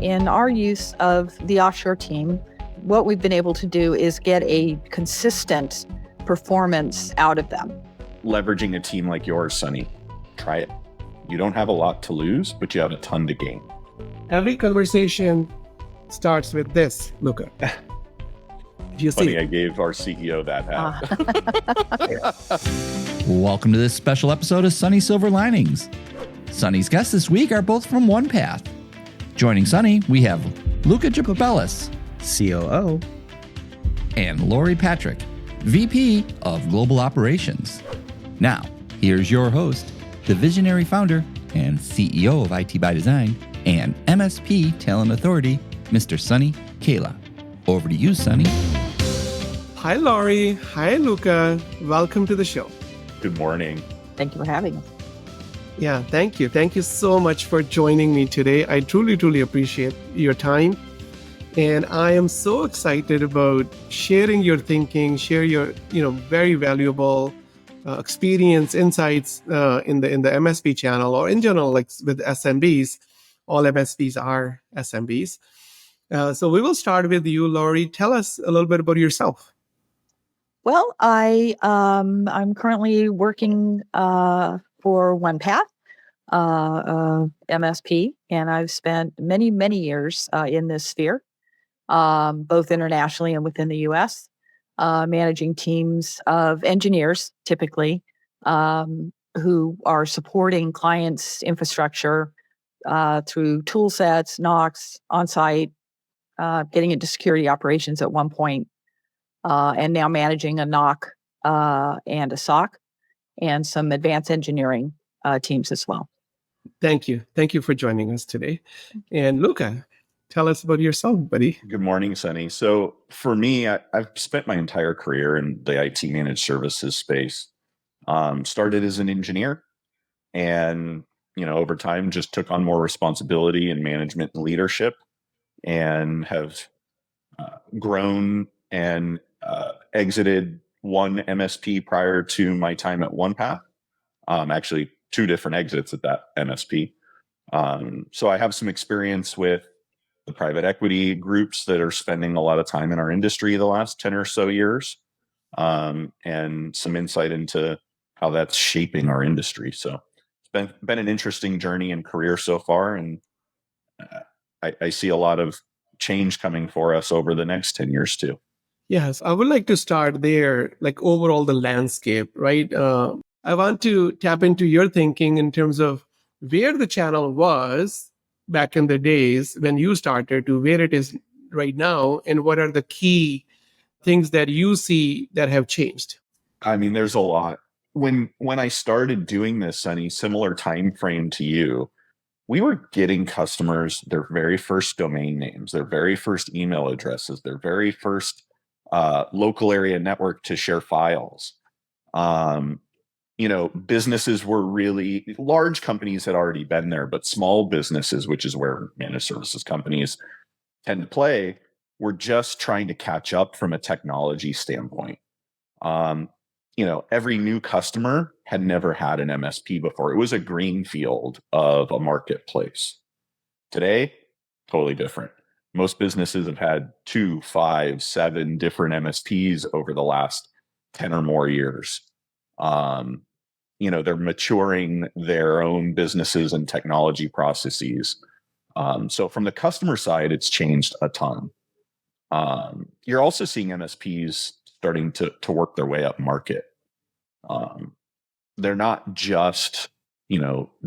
In our use of the offshore team, what we've been able to do is get a consistent performance out of them. Leveraging a team like yours, Sunny, try it. You don't have a lot to lose, but you have a ton to gain. Every conversation starts with this, Luca. Funny, I gave our CEO that hat. Welcome to this special episode of Sunny Silver Linings. Sunny's guests this week are both from 1Path. Joining Sunny, we have Luca Jacobellis, COO, and Lori Patrick, VP of Global Operations. Now, here's your host, the visionary founder and CEO of IT by Design and MSP Talent Authority, Mr. Sunny Kaila. Over to you, Sunny. Hi, Lori. Hi, Luca. Welcome to the show. Good morning. Thank you for having us. Yeah, thank you. Thank you so much for joining me today. I truly appreciate your time. And I am so excited about sharing your thinking, share your, very valuable experience, insights in the MSP channel, or in general, like with SMBs. All MSPs are SMBs. So we will start with you, Lori. Tell us a little bit about yourself. Well, I'm currently working for 1Path, MSP, and I've spent many years in this sphere, both internationally and within the U.S., managing teams of engineers, typically, who are supporting clients' infrastructure through tool sets, NOCs, on-site, getting into security operations at one point, and now managing a NOC and a SOC and some advanced engineering teams as well. Thank you. Thank you for joining us today. And Luca, tell us about yourself, buddy. Good morning, Sunny. So for me, I've spent my entire career in the IT managed services space. Started as an engineer and, over time just took on more responsibility in management and leadership and have grown and exited one MSP prior to my time at 1Path. Actually, two different exits at that MSP. So I have some experience with the private equity groups that are spending a lot of time in our industry the last 10 or so years, and some insight into how that's shaping our industry. So it's been an interesting journey and career so far, and I see a lot of change coming for us over the next 10 years too. Yes, I would like to start there, like overall the landscape, right? I want to tap into your thinking in terms of where the channel was back in the days when you started to where it is right now, and what are the key things that you see that have changed? I mean, there's a lot. When I started doing this, Sunny, similar time frame to you, we were getting customers their very first domain names, their very first email addresses, their very first local area network to share files. Businesses were really, large companies had already been there, but small businesses, which is where managed services companies tend to play, were just trying to catch up from a technology standpoint. Every new customer had never had an MSP before. It was a greenfield of a marketplace. Today, totally different. Most businesses have had 2, 5, 7 different MSPs over the last 10 or more years. They're maturing their own businesses and technology processes. So from the customer side, it's changed a ton. You're also seeing MSPs starting to work their way up market. They're not just,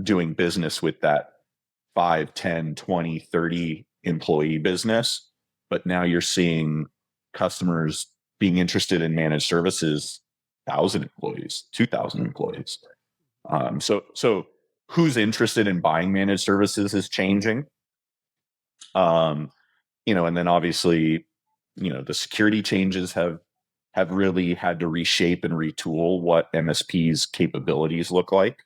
doing business with that 5, 10, 20, 30 employee business, but now you're seeing customers being interested in managed services, 1,000 employees, 2,000 employees. So who's interested in buying managed services is changing. And then obviously, the security changes have really had to reshape and retool what MSP's capabilities look like.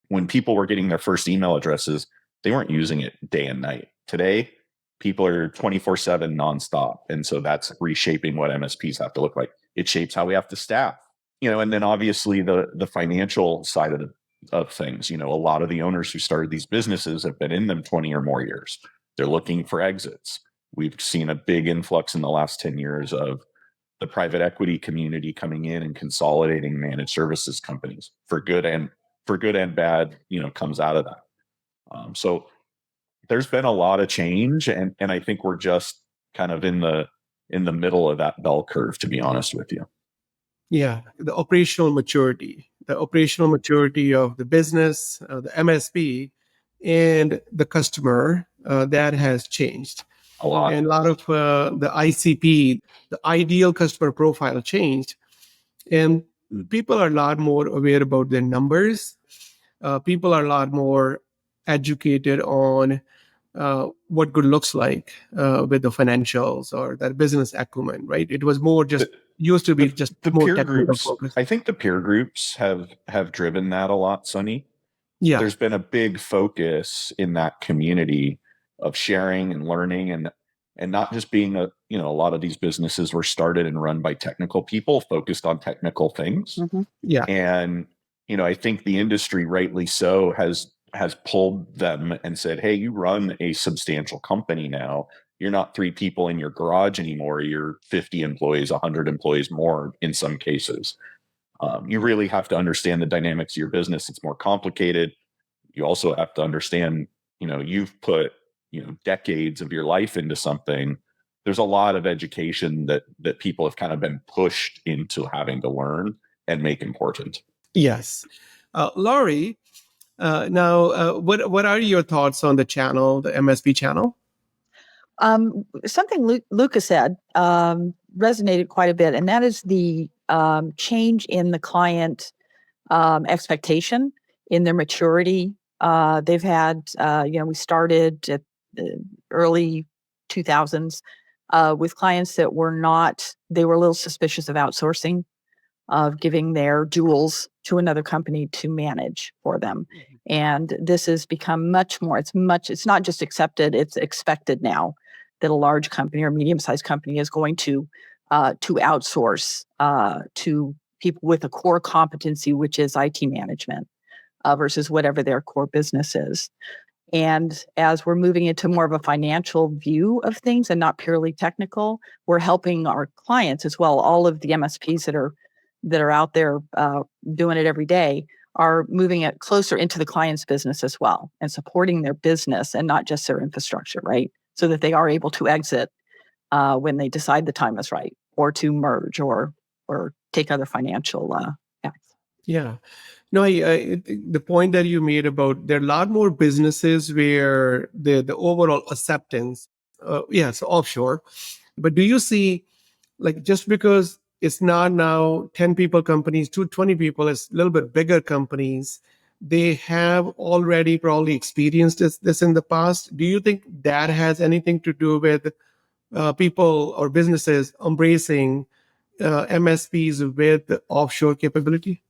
When people were getting their first email addresses, they weren't using it day and night. Today, people are 24/7 nonstop. And so that's reshaping what MSPs have to look like. It shapes how we have to staff, and then obviously the financial side of things. A lot of the owners who started these businesses have been in them 20 or more years. They're looking for exits. We've seen a big influx in the last 10 years of the private equity community coming in and consolidating managed services companies for good and bad, comes out of that. So there's been a lot of change, and I think we're just kind of in the middle of that bell curve, to be honest with you. Yeah, the operational maturity of the business, the MSP, and the customer, that has changed. A lot. And a lot of the ICP, the ideal customer profile, changed. And people are a lot more aware about their numbers. People are a lot more educated on what good looks like with the financials or that business acumen, right? It was more just used to be just the more peer technical groups. focus. I think the peer groups have driven that a lot, Sonny. Yeah, There's been a big focus in that community of sharing and learning, and not just being a lot of these businesses were started and run by technical people focused on technical things. Mm-hmm. yeah, And I think the industry, rightly so, has pulled them and said, hey, you run a substantial company now. You're not 3 people in your garage anymore. You're 50 employees, 100 employees more in some cases. You really have to understand the dynamics of your business. It's more complicated. You also have to understand, you've put, decades of your life into something. There's a lot of education that people have kind of been pushed into having to learn and make important. yes. Laurie, now, what are your thoughts on the channel, the MSP channel? Something Luca said resonated quite a bit, and that is the change in the client expectation, in their maturity. They've had, we started at the early 2000s with clients that they were a little suspicious of outsourcing, of giving their jewels to another company to manage for them. Mm-hmm. And this has become much more, it's not just accepted, it's expected now that a large company or medium-sized company is going to outsource to people with a core competency, which is IT management, versus whatever their core business is. And as we're moving into more of a financial view of things and not purely technical, we're helping our clients as well. All of the MSPs that are out there doing it every day are moving it closer into the client's business as well, and supporting their business and not just their infrastructure, right? So that they are able to exit when they decide the time is right, or to merge or take other financial acts. Yeah. No, the point that you made about there are a lot more businesses where the overall acceptance, it's offshore. But do you see, like, just because it's not now 10 people companies to 20 people, it's a little bit bigger companies, they have already probably experienced this in the past. Do you think that has anything to do with people or businesses embracing MSPs with offshore capability?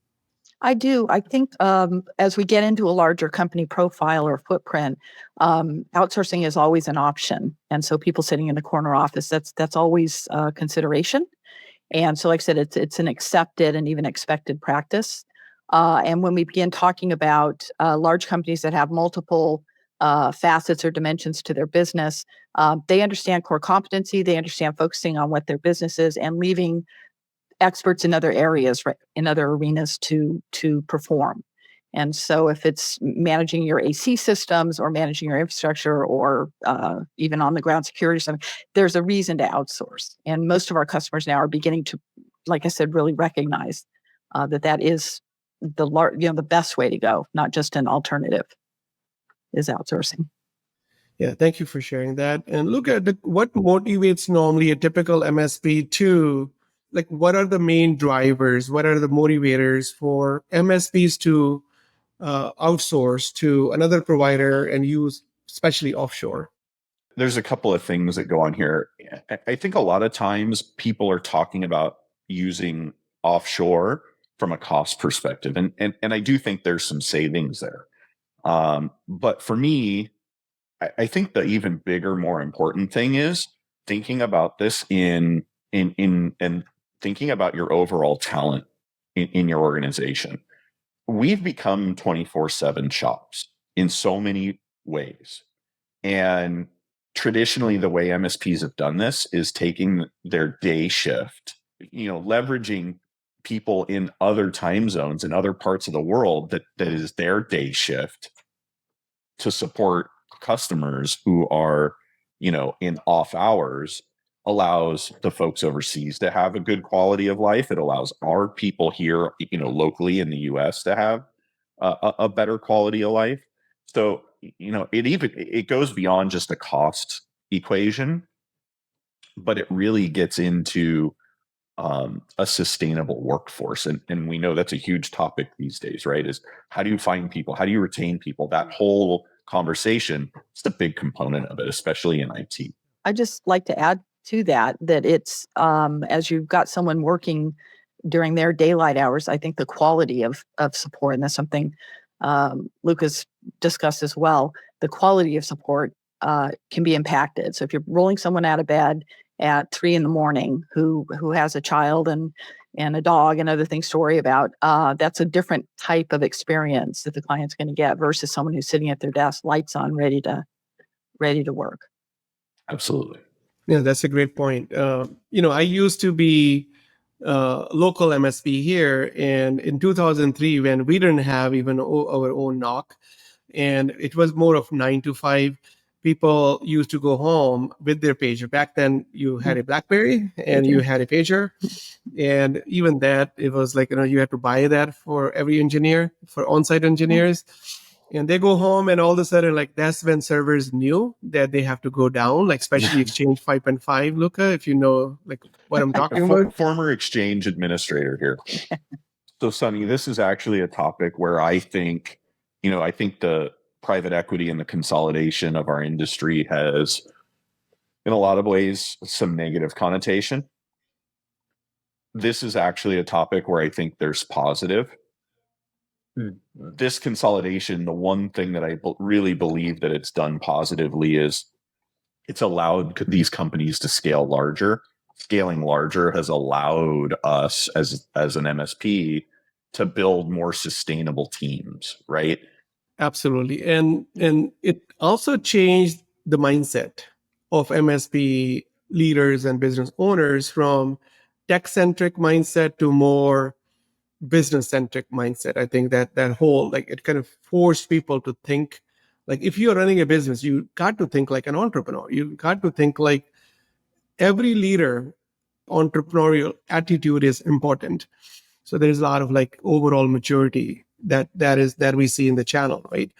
I do. I think as we get into a larger company profile or footprint, outsourcing is always an option. And so people sitting in the corner office, that's always a consideration. And so, like I said, it's an accepted and even expected practice. And when we begin talking about large companies that have multiple facets or dimensions to their business, they understand core competency, they understand focusing on what their business is and leaving experts in other areas, right, in other arenas to perform. And so if it's managing your AC systems or managing your infrastructure or even on the ground security system, there's a reason to outsource. And most of our customers now are beginning to, like I said, really recognize that is the best way to go, not just an alternative, is outsourcing. Yeah, thank you for sharing that. And look at what motivates normally a typical MSP to, like, what are the main drivers? What are the motivators for MSPs to outsource to another provider and use, especially offshore? There's a couple of things that go on here. I think a lot of times people are talking about using offshore from a cost perspective. And I do think there's some savings there. But for me, I think the even bigger, more important thing is thinking about this in and thinking about your overall talent in your organization. We've become 24/7 shops in so many ways. And traditionally, the way MSPs have done this is taking their day shift, leveraging people in other time zones in other parts of the world that is their day shift to support customers who are, in off hours, allows the folks overseas to have a good quality of life. It allows our people here, locally in the US to have a better quality of life. So, it goes beyond just a cost equation, but it really gets into a sustainable workforce. And we know that's a huge topic these days, right? Is how do you find people? How do you retain people? That whole conversation is a big component of it, especially in IT. I just like to add to that it's as you've got someone working during their daylight hours, I think the quality of support, and that's something Luca's discussed as well, the quality of support can be impacted. So if you're rolling someone out of bed at 3 a.m. who has a child and a dog and other things to worry about, that's a different type of experience that the client's going to get versus someone who's sitting at their desk, lights on, ready to work. Absolutely. Yeah, that's a great point. I used to be local MSP here, and in 2003, when we didn't have even our own NOC, and it was more of 9 to 5, people used to go home with their pager. Back then, you had a BlackBerry and you had a pager, and even that, it was like, you had to buy that for every engineer, for on-site engineers. And they go home, and all of a sudden, like, that's when servers knew that they have to go down, like especially Exchange 5.5, Luca, if you know like what I'm talking about. Former Exchange administrator here. So, Sunny, this is actually a topic where I think the private equity and the consolidation of our industry has, in a lot of ways, some negative connotation. This is actually a topic where I think there's positive. This consolidation, the one thing that I really believe that it's done positively is it's allowed these companies to scale larger. Scaling larger has allowed us as an MSP to build more sustainable teams, right? Absolutely. And it also changed the mindset of MSP leaders and business owners from tech-centric mindset to more business-centric mindset. I think that whole, like, it kind of forced people to think, like, if you're running a business, you got to think like an entrepreneur. You got to think like every leader, entrepreneurial attitude is important. So there's a lot of like overall maturity that we see in the channel, right?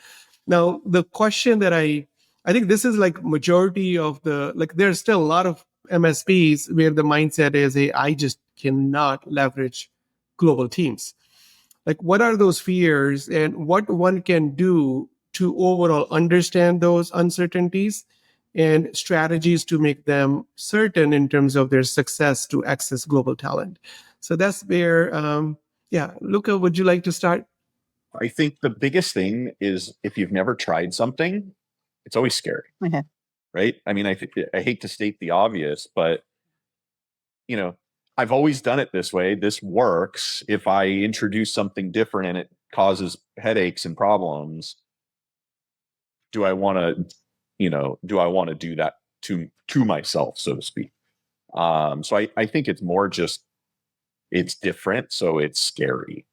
Now, the question that I think this is like majority of the, like, there's still a lot of MSPs where the mindset is, hey, I just cannot leverage global teams. Like, what are those fears and what one can do to overall understand those uncertainties and strategies to make them certain in terms of their success to access global talent? So that's where, Luca, would you like to start? I think the biggest thing is if you've never tried something, it's always scary, right? I mean, I hate to state the obvious, but I've always done it this way. This works. If I introduce something different and it causes headaches and problems, do I want to do that to myself, so to speak? So I think it's more just it's different, so it's scary.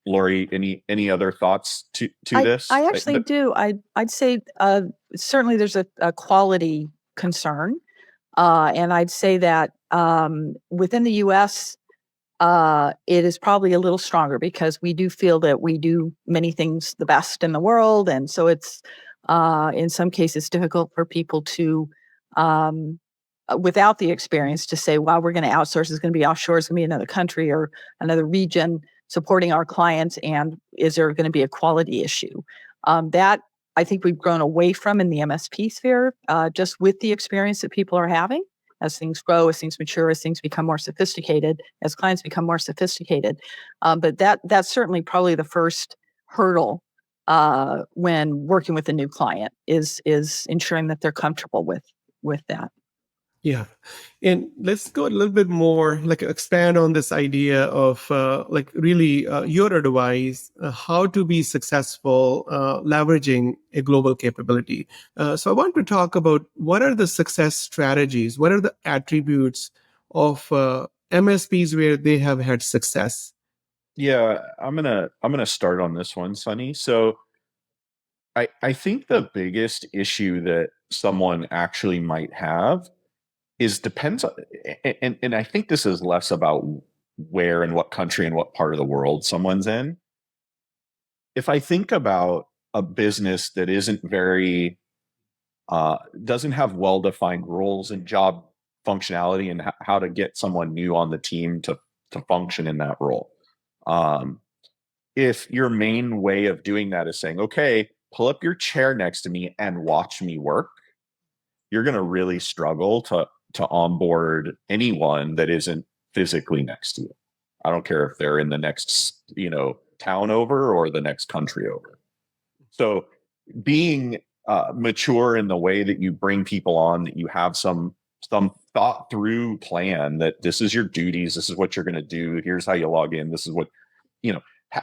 Lori, any other thoughts to this? I actually do. I'd say certainly there's a quality concern, and I'd say that within the U.S., it is probably a little stronger because we do feel that we do many things the best in the world, and so it's in some cases difficult for people to, without the experience, to say, "Wow, we're going to outsource. It's going to be offshore. It's going to be another country or another region supporting our clients, and is there going to be a quality issue?" That I think we've grown away from in the MSP sphere, just with the experience that people are having. As things grow, as things mature, as things become more sophisticated, as clients become more sophisticated. But that's certainly probably the first hurdle when working with a new client is ensuring that they're comfortable with that. Yeah. And let's go a little bit more, like expand on this idea of really your advice, how to be successful leveraging a global capability. So I want to talk about what are the success strategies? What are the attributes of MSPs where they have had success? Yeah, I'm gonna start on this one, Sunny. So I think the biggest issue that someone actually might have is depends on, and I think this is less about where and what country and what part of the world someone's in. If I think about a business that isn't very doesn't have well-defined roles and job functionality and how to get someone new on the team to function in that role. Um, if your main way of doing that is saying, okay, pull up your chair next to me and watch me work, you're going to really struggle to onboard anyone that isn't physically next to you. I don't care if they're in the next, town over or the next country over. So being mature in the way that you bring people on, that you have some thought through plan, that this is your duties, this is what you're going to do, here's how you log in, this is what,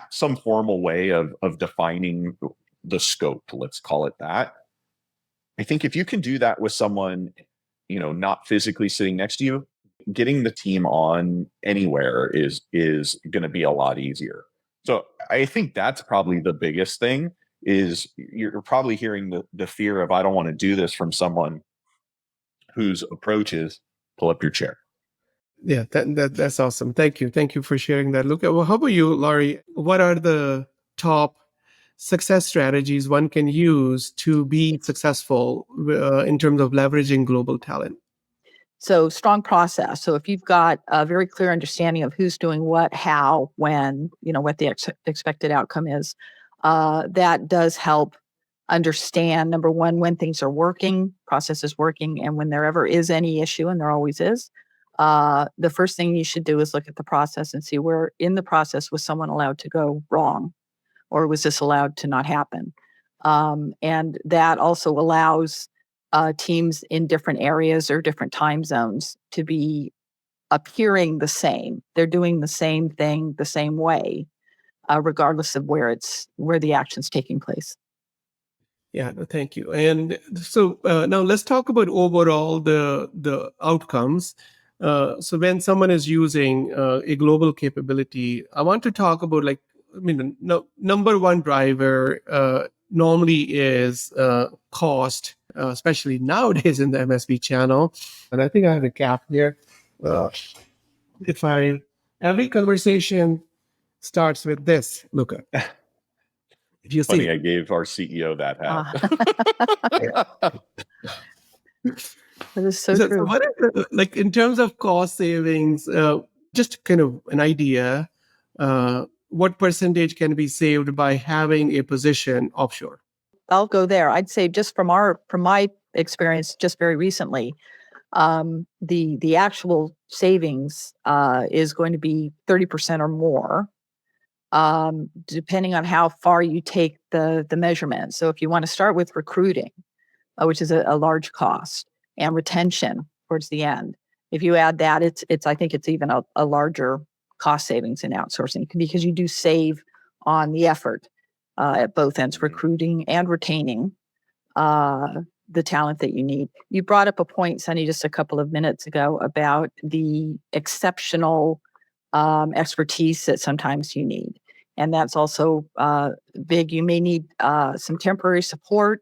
some formal way of defining the scope, let's call it that. I think if you can do that with someone, not physically sitting next to you, getting the team on anywhere is going to be a lot easier. So I think that's probably the biggest thing, is you're probably hearing the fear of, I don't want to do this, from someone whose approach is pull up your chair. Yeah, that's awesome. Thank you for sharing that. Luca, well, how about you, Laurie? What are the top success strategies one can use to be successful in terms of leveraging global talent? So strong process. So if you've got a very clear understanding of who's doing what, how, when, what the expected outcome is, that does help understand, number one, when things are working, process is working, and when there ever is any issue, and there always is, the first thing you should do is look at the process and see where in the process was someone allowed to go wrong, or was this allowed to not happen? And that also allows teams in different areas or different time zones to be appearing the same. They're doing the same thing the same way, regardless of where the action's taking place. Yeah, no, thank you. And so now let's talk about overall the outcomes. So when someone is using a global capability, I want to talk about number one driver normally is cost, especially nowadays in the MSP channel. And I think I have a cap here. Every conversation starts with this, Luca. If you Funny, see, I gave our CEO that hat. That is so true. So what are in terms of cost savings, just kind of an idea, what percentage can be saved by having a position offshore? I'll go there. I'd say just from my experience, just very recently, the actual savings is going to be 30% or more, depending on how far you take the measurement. So if you want to start with recruiting, which is a large cost, and retention towards the end, if you add that, I think it's even a larger cost savings in outsourcing, because you do save on the effort at both ends, recruiting and retaining the talent that you need. You brought up a point, Sunny, just a couple of minutes ago about the exceptional expertise that sometimes you need. And that's also big. You may need some temporary support.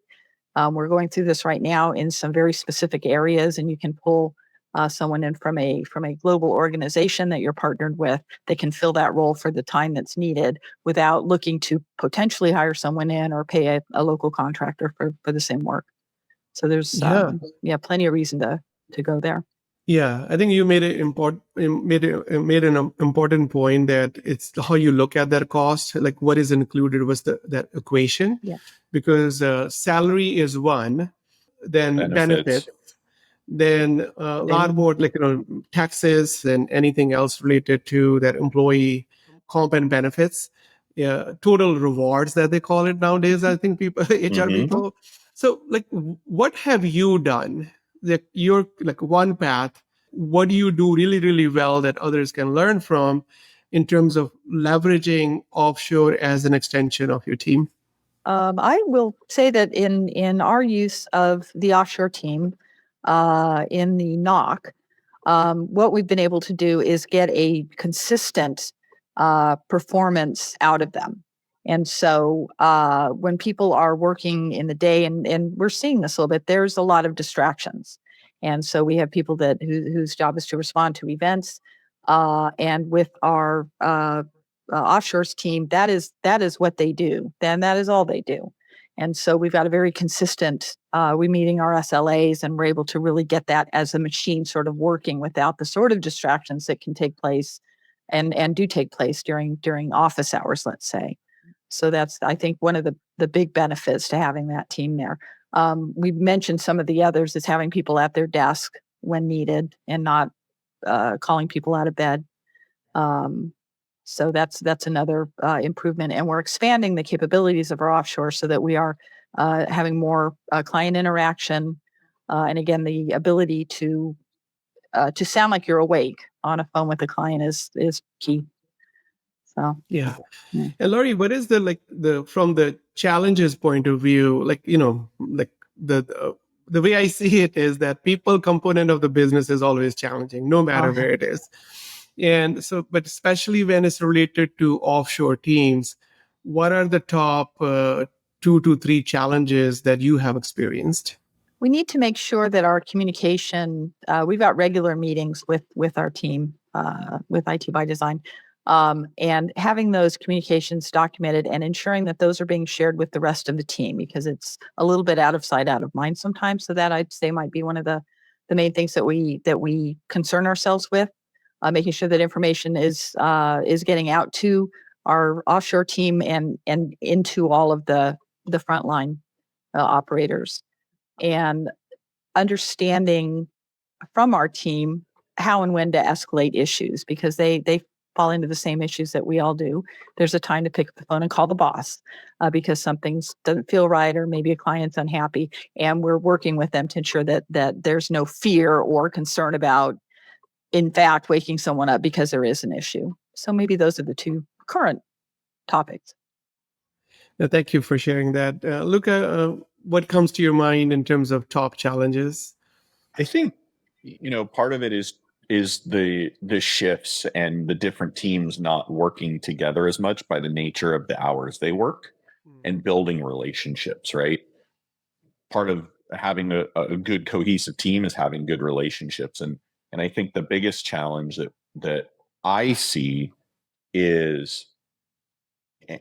We're going through this right now in some very specific areas, and you can pull someone in from a global organization that you're partnered with that can fill that role for the time that's needed, without looking to potentially hire someone in or pay a local contractor for the same work. So there's plenty of reason to go there. Yeah, I think you made an important point, that it's how you look at that cost, like what is included was that equation. Yeah. Because salary is one, then benefits, then a lot more taxes and anything else related to that employee comp and benefits, total rewards that they call it nowadays. I think people, HR people. So what have you done your like 1Path, what do you do really, really well that others can learn from in terms of leveraging offshore as an extension of your team? I will say that in our use of the offshore team in the NOC, what we've been able to do is get a consistent performance out of them. And so when people are working in the day, and we're seeing this a little bit, there's a lot of distractions. And so we have people whose job is to respond to events. And with our offshores team, that is what they do. Then that is all they do. And so we've got a very consistent, we're meeting our SLAs, and we're able to really get that as a machine sort of working without the sort of distractions that can take place and do take place during office hours, let's say. So that's, I think, one of the big benefits to having that team there. We mentioned some of the others is having people at their desk when needed and not calling people out of bed. So that's another improvement, and we're expanding the capabilities of our offshore so that we are having more client interaction, and again, the ability to sound like you're awake on a phone with a client is key. So yeah. And Laurie, what is the from the challenges point of view, like the way I see it is that people component of the business is always challenging, no matter where it is. And so, but especially when it's related to offshore teams, what are the top 2 to 3 challenges that you have experienced? We need to make sure that our communication, we've got regular meetings with our team, with IT by Design, and having those communications documented and ensuring that those are being shared with the rest of the team, because it's a little bit out of sight, out of mind sometimes. So that I'd say might be one of the main things that we concern ourselves with. Making sure that information is getting out to our offshore team and into all of the frontline operators, and understanding from our team how and when to escalate issues, because they fall into the same issues that we all do. There's a time to pick up the phone and call the boss because something doesn't feel right, or maybe a client's unhappy, and we're working with them to ensure that there's no fear or concern about, in fact, waking someone up because there is an issue. So maybe those are the 2 current topics. Thank you for sharing that. Luca, what comes to your mind in terms of top challenges? I think, part of it is the shifts and the different teams not working together as much by the nature of the hours they work and building relationships, right? Part of having a good cohesive team is having good relationships. And I think the biggest challenge that I see is,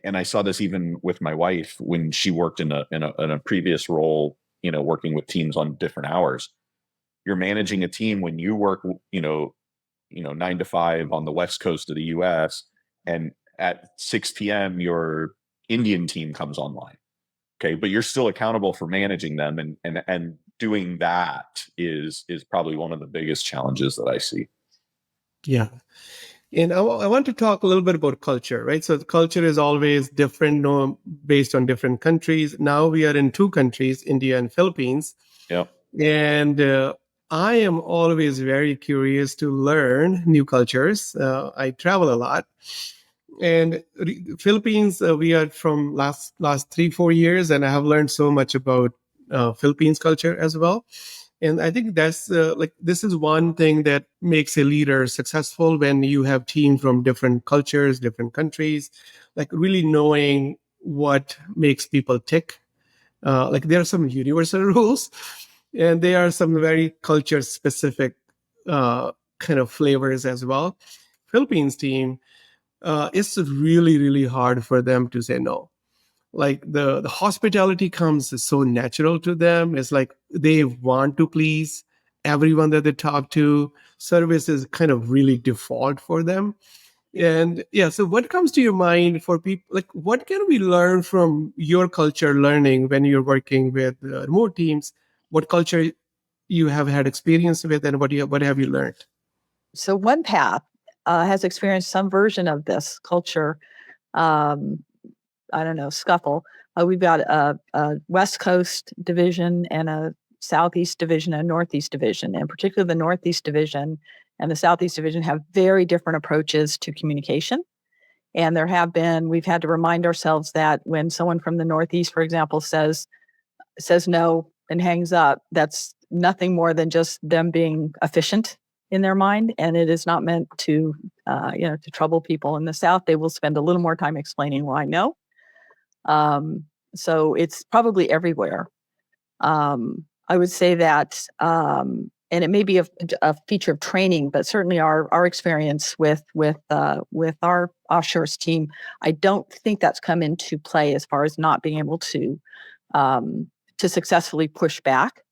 and I saw this even with my wife when she worked in a previous role, working with teams on different hours. You're managing a team when you work, 9 to 5 on the West Coast of the US, and at 6 p.m. your Indian team comes online. Okay, but you're still accountable for managing them, and doing that is probably one of the biggest challenges that I see. Yeah. And I want to talk a little bit about culture, right? So the culture is always different, based on different countries. Now we are in 2 countries, India and Philippines. Yep. And I am always very curious to learn new cultures. I travel a lot. And Philippines, we are from last 3-4 years, and I have learned so much about Philippines culture as well. And I think that's this is one thing that makes a leader successful, when you have teams from different cultures, different countries, like really knowing what makes people tick. There are some universal rules, and there are some very culture specific kind of flavors as well. Philippines team, it's really, really hard for them to say no. Like the hospitality comes so natural to them. It's like they want to please everyone that they talk to. Service is kind of really default for them. And yeah, so what comes to your mind for people? Like, what can we learn from your culture learning when you're working with remote teams? What culture you have had experience with, and what have you learned? So 1Path has experienced some version of this culture. I don't know, scuffle. We've got a West Coast division and a Southeast Division and Northeast Division, and particularly the Northeast Division and the Southeast Division have very different approaches to communication. And we've had to remind ourselves that when someone from the Northeast, for example, says no and hangs up, that's nothing more than just them being efficient in their mind. And it is not meant to, to trouble people. In the South, they will spend a little more time explaining why no. So it's probably everywhere. I would say that, and it may be a feature of training, but certainly our experience with our offshores team, I don't think that's come into play as far as not being able to successfully push back.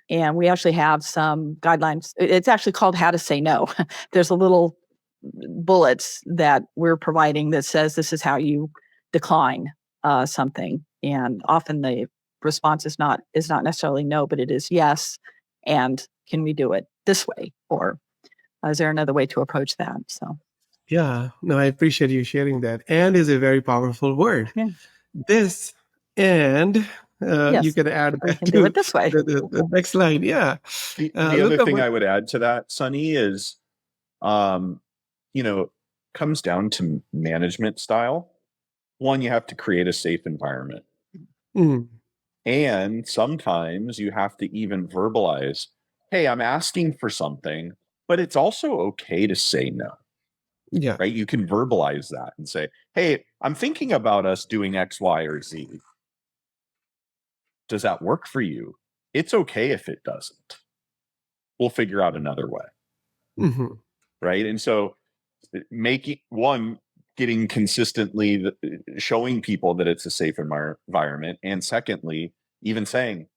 And we actually have some guidelines. It's actually called How to Say No. There's a little bullets that we're providing that says this is how you decline something. And often the response is not necessarily no, but it is yes. And can we do it this way? Or is there another way to approach that? So, yeah, no, I appreciate you sharing that. And is a very powerful word. Yeah. This and Yes, you can add we that can do it this way. the next line. Yeah. The other thing I would add to that, Sunny, is, comes down to management style. One, you have to create a safe environment. Mm. And sometimes you have to even verbalize, hey, I'm asking for something, but it's also okay to say no. Yeah. Right? You can verbalize that and say, hey, I'm thinking about us doing X, Y, or Z. Does that work for you? It's okay if it doesn't. We'll figure out another way. Mm-hmm. Right? And so getting consistently showing people that it's a safe environment. And secondly, even saying,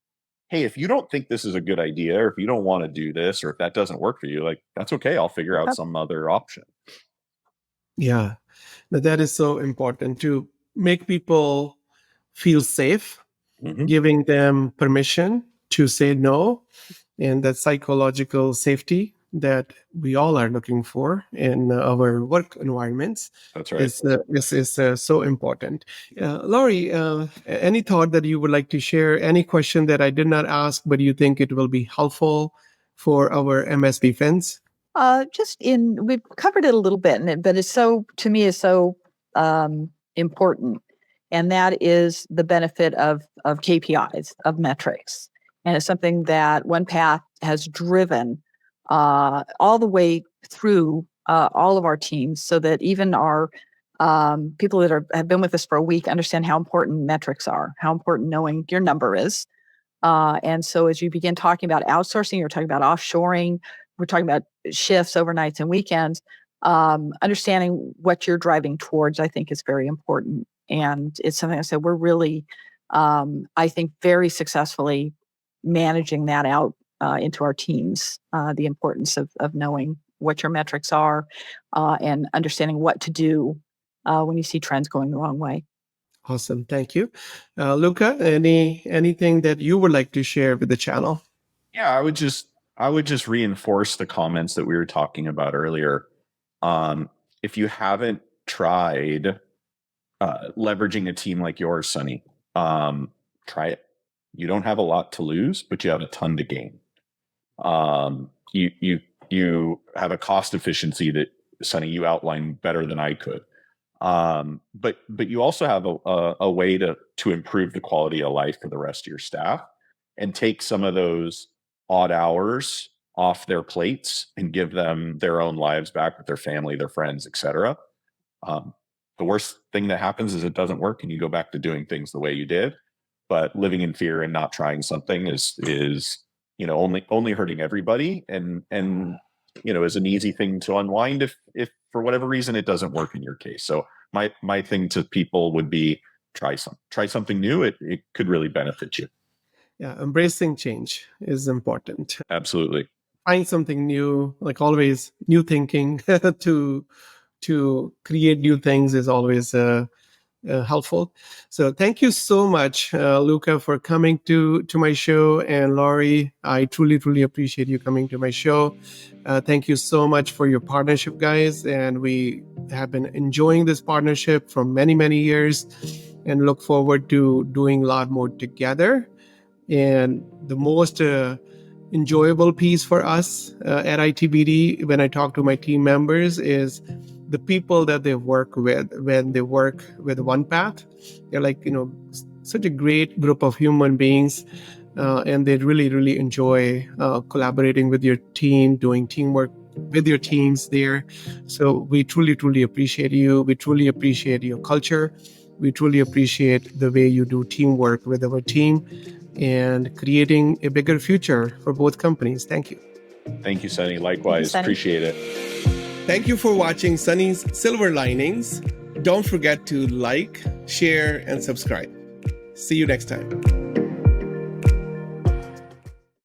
hey, if you don't think this is a good idea, or if you don't want to do this, or if that doesn't work for you, like, that's okay. I'll figure out some other option. Yeah, that is so important to make people feel safe, giving them permission to say no, and that psychological safety that we all are looking for in our work environments. That's right. Is so important. Laurie, any thought that you would like to share? Any question that I did not ask, but you think it will be helpful for our MSP fans? We've covered it a little bit, but it's so important. And that is the benefit of KPIs, of metrics. And it's something that 1Path has driven all the way through all of our teams, so that even our people that have been with us for a week understand how important metrics are, how important knowing your number is. And so as you begin talking about outsourcing, you're talking about offshoring, we're talking about shifts, overnights, and weekends, understanding what you're driving towards, I think, is very important. And it's something I said we're really, I think, very successfully managing that out into our teams, the importance of knowing what your metrics are and understanding what to do when you see trends going the wrong way. Awesome. Thank you. Luca, anything that you would like to share with the channel? Yeah, I would just reinforce the comments that we were talking about earlier. If you haven't tried leveraging a team like yours, Sunny, try it. You don't have a lot to lose, but you have a ton to gain. You have a cost efficiency that, Sunny, you outlined better than I could. But you also have a way to improve the quality of life for the rest of your staff and take some of those odd hours off their plates and give them their own lives back with their family, their friends, etc. The worst thing that happens is it doesn't work and you go back to doing things the way you did. But living in fear and not trying something is only hurting everybody, and is an easy thing to unwind if for whatever reason it doesn't work in your case. So my thing to people would be try something new. It could really benefit you. Yeah, embracing change is important. Absolutely. Find something new, like always, new thinking to create new things is always helpful. So thank you so much, Luca, for coming to my show. And Laurie, I truly, truly appreciate you coming to my show. Thank you so much for your partnership, guys. And we have been enjoying this partnership for many, many years and look forward to doing a lot more together. And the most enjoyable piece for us at ITBD, when I talk to my team members, is the people that they work with when they work with 1Path. They're like, such a great group of human beings. And they really, really enjoy collaborating with your team, doing teamwork with your teams there. So we truly, truly appreciate you. We truly appreciate your culture. We truly appreciate the way you do teamwork with our team and creating a bigger future for both companies. Thank you. Thank you, Sunny. Likewise. Sunny. Appreciate it. Thank you for watching Sunny's Silver Linings. Don't forget to like, share, and subscribe. See you next time.